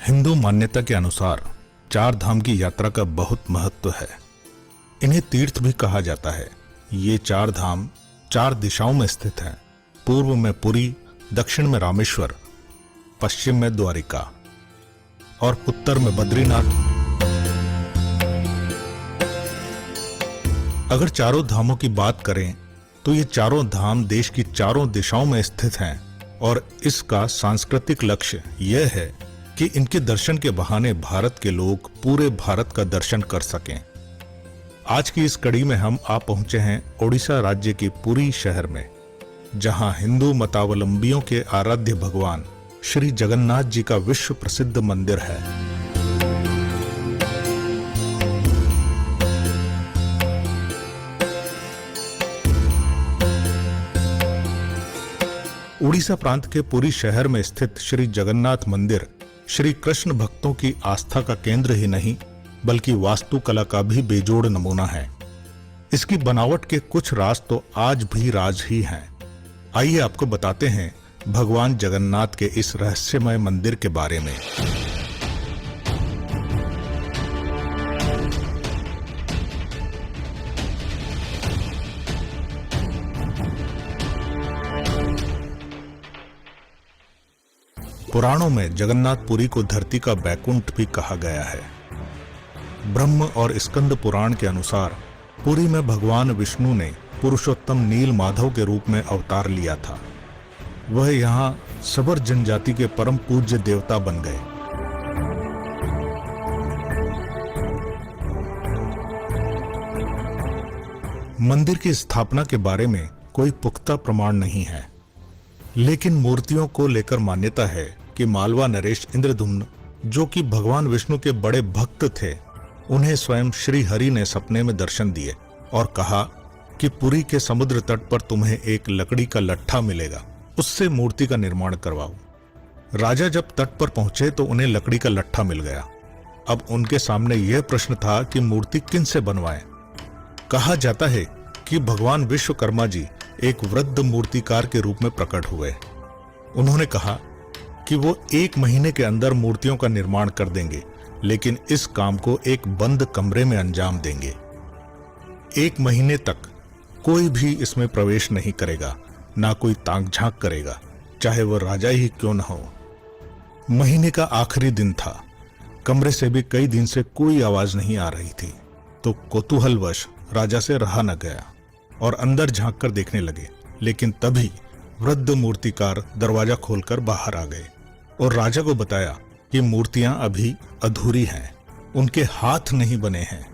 हिंदू मान्यता के अनुसार चार धाम की यात्रा का बहुत महत्व है। इन्हें तीर्थ भी कहा जाता है। ये चार धाम चार दिशाओं में स्थित हैं। पूर्व में पुरी, दक्षिण में रामेश्वर, पश्चिम में द्वारिका और उत्तर में बद्रीनाथ। अगर चारों धामों की बात करें तो ये चारों धाम देश की चारों दिशाओं में स्थित हैं और इसका सांस्कृतिक लक्ष्य यह है कि इनके दर्शन के बहाने भारत के लोग पूरे भारत का दर्शन कर सकें। आज की इस कड़ी में हम आ पहुंचे हैं ओडिशा राज्य के पुरी शहर में, जहां हिंदू मतावलंबियों के आराध्य भगवान श्री जगन्नाथ जी का विश्व प्रसिद्ध मंदिर है। उड़ीसा प्रांत के पुरी शहर में स्थित श्री जगन्नाथ मंदिर श्री कृष्ण भक्तों की आस्था का केंद्र ही नहीं बल्कि वास्तुकला का भी बेजोड़ नमूना है। इसकी बनावट के कुछ राज तो आज भी राज ही हैं। आइए आपको बताते हैं भगवान जगन्नाथ के इस रहस्यमय मंदिर के बारे में। पुराणों में जगन्नाथपुरी को धरती का बैकुंठ भी कहा गया है। ब्रह्म और स्कंद पुराण के अनुसार पुरी में भगवान विष्णु ने पुरुषोत्तम नील माधव के रूप में अवतार लिया था। वह यहाँ सबर जनजाति के परम पूज्य देवता बन गए। मंदिर की स्थापना के बारे में कोई पुख्ता प्रमाण नहीं है, लेकिन मूर्तियों को लेकर मान्यता है कि मालवा नरेश इंद्रधुम्न, जो कि भगवान विष्णु के बड़े भक्त थे, उन्हें स्वयं श्री हरि ने सपने में दर्शन दिए और कहा कि पुरी के समुद्र तट पर तुम्हें एक लकड़ी का लट्ठा मिलेगा, उससे मूर्ति का निर्माण करवाओ। राजा जब तट पर पहुंचे तो उन्हें लकड़ी का लट्ठा मिल गया। अब उनके सामने यह प्रश्न था कि मूर्ति किन से बनवाएं। कहा जाता है कि भगवान विश्वकर्मा जी एक वृद्ध मूर्तिकार के रूप में प्रकट हुए। उन्होंने कहा कि वो 1 महीने के अंदर मूर्तियों का निर्माण कर देंगे, लेकिन इस काम को एक बंद कमरे में अंजाम देंगे। 1 महीने तक कोई भी इसमें प्रवेश नहीं करेगा, ना कोई ताक झांक करेगा, चाहे वह राजा ही क्यों न हो। महीने का आखिरी दिन था। कमरे से भी कई दिन से कोई आवाज नहीं आ रही थी, तो कौतूहलवश राजा से रहा न गया और अंदर झांक कर देखने लगे। लेकिन तभी वृद्ध मूर्तिकार दरवाजा खोलकर बाहर आ गए और राजा को बताया कि मूर्तियां अभी अधूरी हैं, उनके हाथ नहीं बने हैं।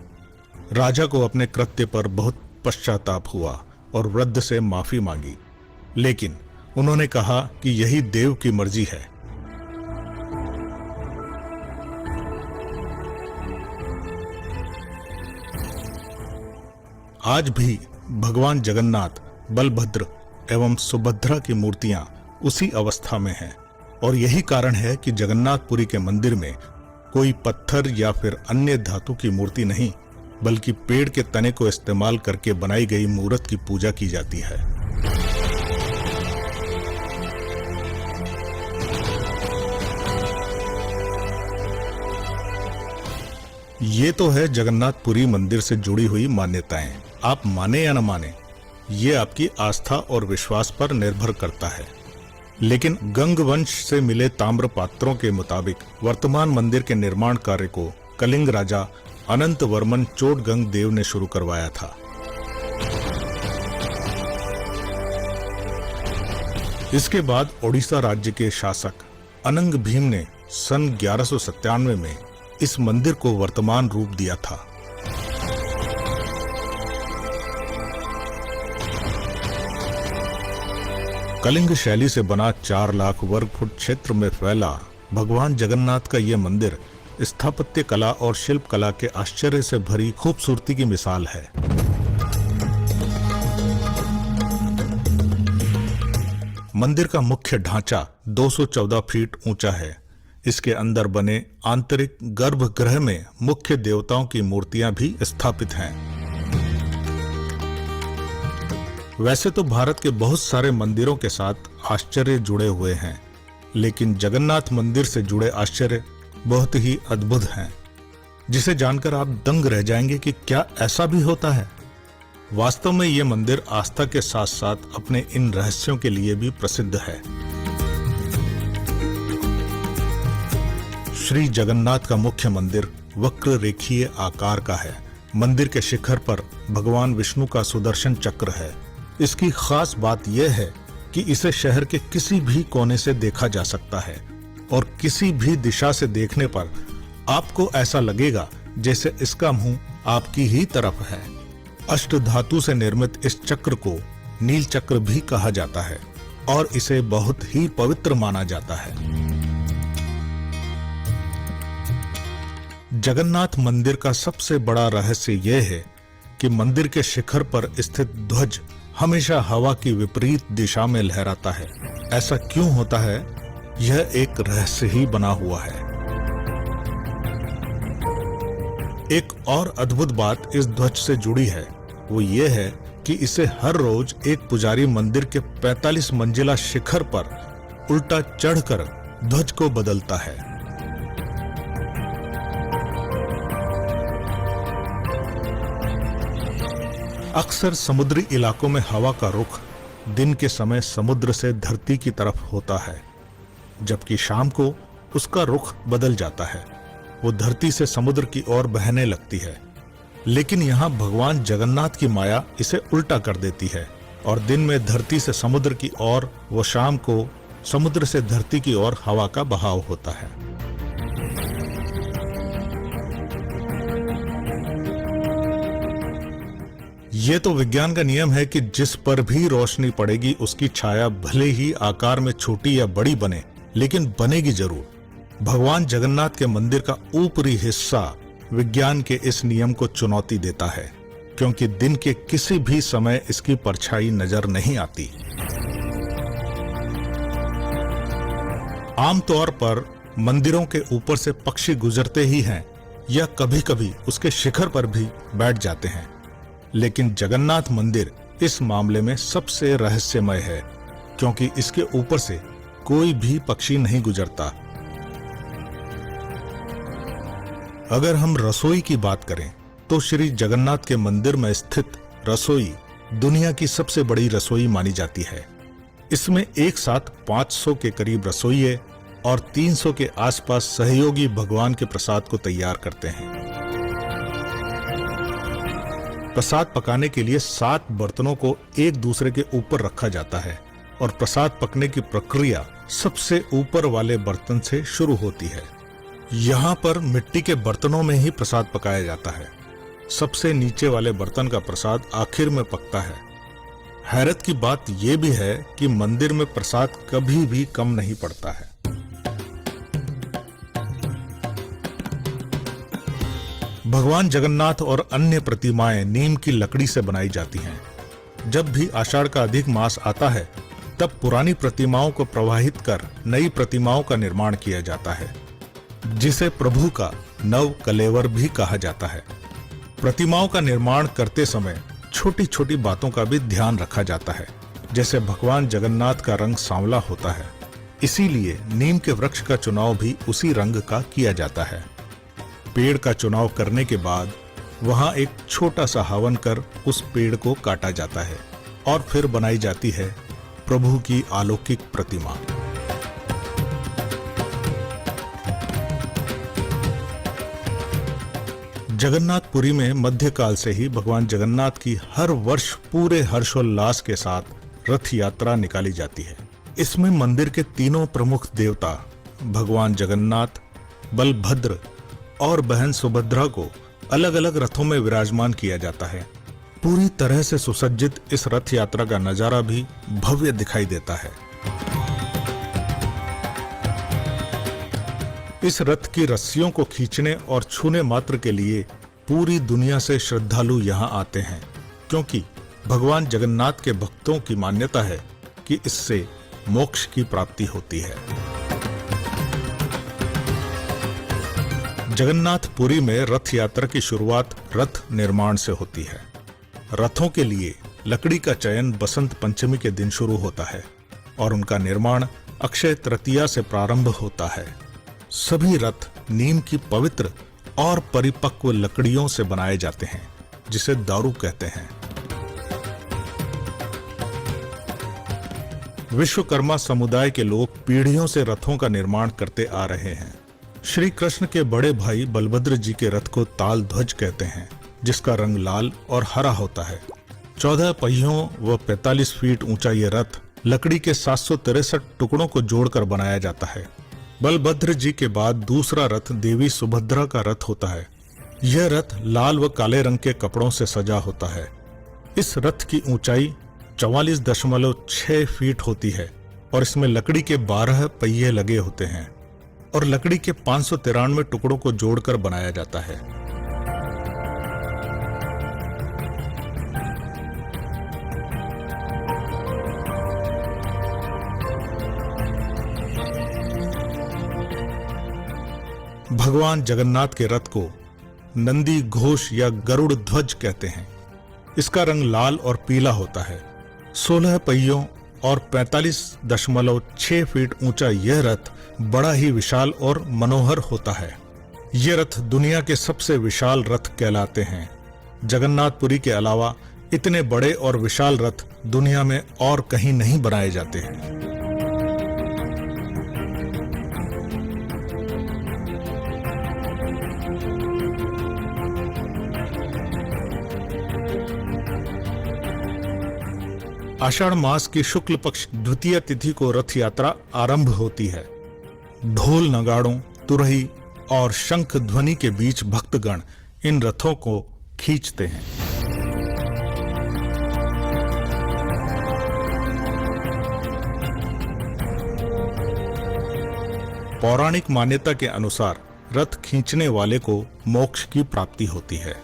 राजा को अपने कृत्य पर बहुत पश्चाताप हुआ और वृद्ध से माफी मांगी, लेकिन उन्होंने कहा कि यही देव की मर्जी है। आज भी भगवान जगन्नाथ, बलभद्र एवं सुभद्रा की मूर्तियां उसी अवस्था में हैं और यही कारण है कि जगन्नाथपुरी के मंदिर में कोई पत्थर या फिर अन्य धातु की मूर्ति नहीं बल्कि पेड़ के तने को इस्तेमाल करके बनाई गई मूर्त की पूजा की जाती है। ये तो है जगन्नाथपुरी मंदिर से जुड़ी हुई मान्यताएं। आप माने या न माने, ये आपकी आस्था और विश्वास पर निर्भर करता है। लेकिन गंग वंश से मिले ताम्र पात्रों के मुताबिक वर्तमान मंदिर के निर्माण कार्य को कलिंग राजा अनंत वर्मन चोटगंग देव ने शुरू करवाया था। इसके बाद ओडिशा राज्य के शासक अनंग भीम ने सन 1197 में इस मंदिर को वर्तमान रूप दिया था। कलिंग शैली से बना 4 लाख वर्ग फुट क्षेत्र में फैला भगवान जगन्नाथ का यह मंदिर स्थापत्य कला और शिल्प कला के आश्चर्य से भरी खूबसूरती की मिसाल है। मंदिर का मुख्य ढांचा 214 फीट ऊंचा है। इसके अंदर बने आंतरिक गर्भगृह में मुख्य देवताओं की मूर्तियां भी स्थापित हैं। वैसे तो भारत के बहुत सारे मंदिरों के साथ आश्चर्य जुड़े हुए हैं, लेकिन जगन्नाथ मंदिर से जुड़े आश्चर्य बहुत ही अद्भुत हैं, जिसे जानकर आप दंग रह जाएंगे कि क्या ऐसा भी होता है। वास्तव में यह मंदिर आस्था के साथ साथ अपने इन रहस्यों के लिए भी प्रसिद्ध है। श्री जगन्नाथ का मुख्य मंदिर वक्र रेखीय आकार का है। मंदिर के शिखर पर भगवान विष्णु का सुदर्शन चक्र है। इसकी खास बात यह है कि इसे शहर के किसी भी कोने से देखा जा सकता है और किसी भी दिशा से देखने पर आपको ऐसा लगेगा जैसे इसका मुंह आपकी ही तरफ है। अष्ट धातु से निर्मित इस चक्र को नील चक्र भी कहा जाता है और इसे बहुत ही पवित्र माना जाता है। जगन्नाथ मंदिर का सबसे बड़ा रहस्य यह है कि मंदिर के शिखर पर स्थित ध्वज हमेशा हवा की विपरीत दिशा में लहराता है। ऐसा क्यों होता है, यह एक रहस्य ही बना हुआ है। एक और अद्भुत बात इस ध्वज से जुड़ी है, वो ये है कि इसे हर रोज एक पुजारी मंदिर के 45 मंजिला शिखर पर उल्टा चढ़कर ध्वज को बदलता है। अक्सर समुद्री इलाकों में हवा का रुख दिन के समय समुद्र से धरती की तरफ होता है, जबकि शाम को उसका रुख बदल जाता है। वो धरती से समुद्र की ओर बहने लगती है। लेकिन यहाँ भगवान जगन्नाथ की माया इसे उल्टा कर देती है और दिन में धरती से समुद्र की ओर, वो शाम को समुद्र से धरती की ओर हवा का बहाव होता है। ये तो विज्ञान का नियम है कि जिस पर भी रोशनी पड़ेगी उसकी छाया भले ही आकार में छोटी या बड़ी बने, लेकिन बनेगी जरूर। भगवान जगन्नाथ के मंदिर का ऊपरी हिस्सा विज्ञान के इस नियम को चुनौती देता है, क्योंकि दिन के किसी भी समय इसकी परछाई नजर नहीं आती। आमतौर पर मंदिरों के ऊपर से पक्षी गुजरते ही हैं या कभी-कभी उसके शिखर पर भी बैठ जाते हैं, लेकिन जगन्नाथ मंदिर इस मामले में सबसे रहस्यमय है, क्योंकि इसके ऊपर से कोई भी पक्षी नहीं गुजरता। अगर हम रसोई की बात करें तो श्री जगन्नाथ के मंदिर में स्थित रसोई दुनिया की सबसे बड़ी रसोई मानी जाती है। इसमें एक साथ 500 के करीब रसोइये और 300 के आसपास सहयोगी भगवान के प्रसाद को तैयार करते हैं। प्रसाद पकाने के लिए 7 बर्तनों को एक दूसरे के ऊपर रखा जाता है और प्रसाद पकने की प्रक्रिया सबसे ऊपर वाले बर्तन से शुरू होती है। यहाँ पर मिट्टी के बर्तनों में ही प्रसाद पकाया जाता है। सबसे नीचे वाले बर्तन का प्रसाद आखिर में पकता है। हैरत की बात यह भी है कि मंदिर में प्रसाद कभी भी कम नहीं पड़ता है। भगवान जगन्नाथ और अन्य प्रतिमाएं नीम की लकड़ी से बनाई जाती हैं। जब भी आषाढ़ का अधिक मास आता है, तब पुरानी प्रतिमाओं को प्रवाहित कर नई प्रतिमाओं का निर्माण किया जाता है, जिसे प्रभु का नव कलेवर भी कहा जाता है। प्रतिमाओं का निर्माण करते समय छोटी छोटी बातों का भी ध्यान रखा जाता है, जैसे भगवान जगन्नाथ का रंग सांवला होता है, इसीलिए नीम के वृक्ष का चुनाव भी उसी रंग का किया जाता है। पेड़ का चुनाव करने के बाद वहां एक छोटा सा हवन कर उस पेड़ को काटा जाता है और फिर बनाई जाती है प्रभु की अलौकिक प्रतिमा। जगन्नाथपुरी में मध्यकाल से ही भगवान जगन्नाथ की हर वर्ष पूरे हर्षोल्लास के साथ रथ यात्रा निकाली जाती है। इसमें मंदिर के तीनों प्रमुख देवता भगवान जगन्नाथ, बलभद्र और बहन सुभद्रा को अलग अलग रथों में विराजमान किया जाता है। पूरी तरह से सुसज्जित इस रथ यात्रा का नजारा भी भव्य दिखाई देता है। इस रथ की रस्सियों को खींचने और छूने मात्र के लिए पूरी दुनिया से श्रद्धालु यहाँ आते हैं, क्योंकि भगवान जगन्नाथ के भक्तों की मान्यता है कि इससे मोक्ष की प्राप्ति होती है। जगन्नाथपुरी में रथ यात्रा की शुरुआत रथ निर्माण से होती है। रथों के लिए लकड़ी का चयन बसंत पंचमी के दिन शुरू होता है और उनका निर्माण अक्षय तृतीया से प्रारंभ होता है। सभी रथ नीम की पवित्र और परिपक्व लकड़ियों से बनाए जाते हैं, जिसे दारू कहते हैं। विश्वकर्मा समुदाय के लोग पीढ़ियों से रथों का निर्माण करते आ रहे हैं। श्री कृष्ण के बड़े भाई बलभद्र जी के रथ को ताल ध्वज कहते हैं, जिसका रंग लाल और हरा होता है। 14 पहियों व 45 फीट ऊंचा ये रथ लकड़ी के 763 टुकड़ों को जोड़कर बनाया जाता है। बलभद्र जी के बाद दूसरा रथ देवी सुभद्रा का रथ होता है। यह रथ लाल व काले रंग के कपड़ों से सजा होता है। इस रथ की ऊंचाई 44.6 फीट होती है और इसमें लकड़ी के 12 पहिए लगे होते हैं और लकड़ी के 593 टुकड़ों को जोड़कर बनाया जाता है। भगवान जगन्नाथ के रथ को नंदी घोष या गरुड़ ध्वज कहते हैं। इसका रंग लाल और पीला होता है। 16 पहियों और 45.6 फीट ऊंचा यह रथ बड़ा ही विशाल और मनोहर होता है। यह रथ दुनिया के सबसे विशाल रथ कहलाते हैं। जगन्नाथपुरी के अलावा इतने बड़े और विशाल रथ दुनिया में और कहीं नहीं बनाए जाते हैं। आषाढ़ मास की शुक्ल पक्ष द्वितीय तिथि को रथ यात्रा आरंभ होती है। ढोल नगाड़ों, तुरही और शंख ध्वनि के बीच भक्तगण इन रथों को खींचते हैं। पौराणिक मान्यता के अनुसार रथ खींचने वाले को मोक्ष की प्राप्ति होती है।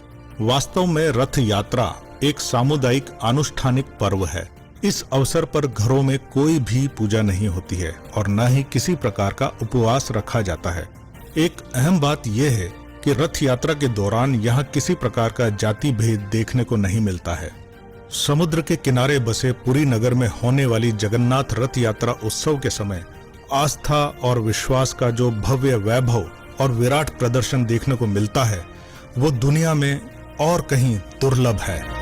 वास्तव में रथ यात्रा एक सामुदायिक आनुष्ठानिक पर्व है। इस अवसर पर घरों में कोई भी पूजा नहीं होती है और न ही किसी प्रकार का उपवास रखा जाता है। एक अहम बात यह है कि रथ यात्रा के दौरान यहाँ किसी प्रकार का जाति भेद देखने को नहीं मिलता है। समुद्र के किनारे बसे पुरी नगर में होने वाली जगन्नाथ रथ यात्रा उत्सव के समय आस्था और विश्वास का जो भव्य वैभव और विराट प्रदर्शन देखने को मिलता है, वो दुनिया में और कहीं दुर्लभ है।